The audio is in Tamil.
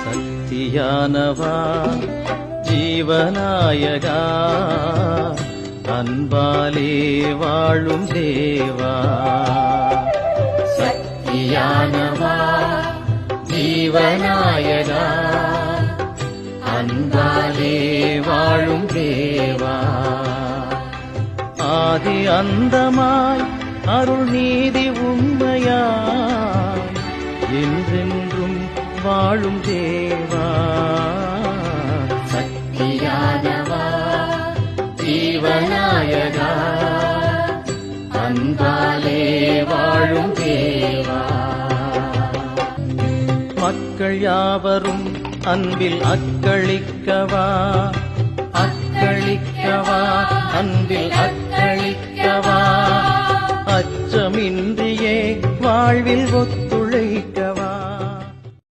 சக்தியானவா ஜீவநாயகா அன்பாலே வாழும் தேவா. சக்தியானவா ஜீவநாயகா அன்பாலே வாழும் தேவா. ஆதி அந்தமாய் அருள் நீதி உண்மையாய் என்றென்றும் வாழும் தேவா. சக்தியானவா ஜீவநாயகா அன்பாலே வாழும் தேவா. மக்கள் யாவரும் அன்பில் அக்களிக்கவா அக்களிக்கவா அன்பில் அக்களிக்கவா. அச்சமின்றியே வாழ்வில் ஒத்த